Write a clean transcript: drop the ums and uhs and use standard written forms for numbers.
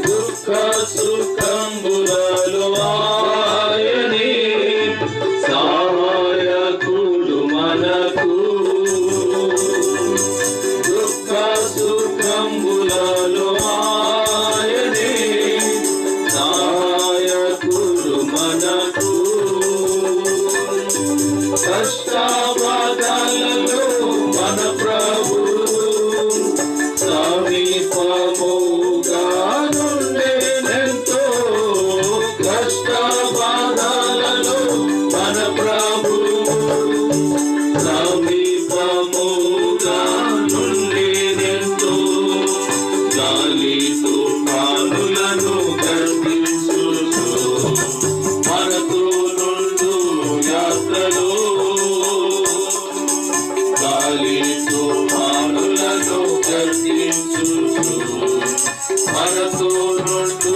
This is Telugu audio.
దుఃఖ సుఖంబులలో ఆయనే సహాయకుడు మనకు. దుఃఖ సుఖంబులలో ఆయనే సహాయకుడు మనకు. కష్టబాధలలో మన ప్రభు సమీపముగా నుండెనెంతో. కష్టబాధలలో మన ప్రభు సమీపముగా నుండెనెంతో. గాలి తుఫానులను గర్జించుచు మనతో నుండు యాత్రలో. గాలి తుఫానులను గర్జించుచు మనతో నుండు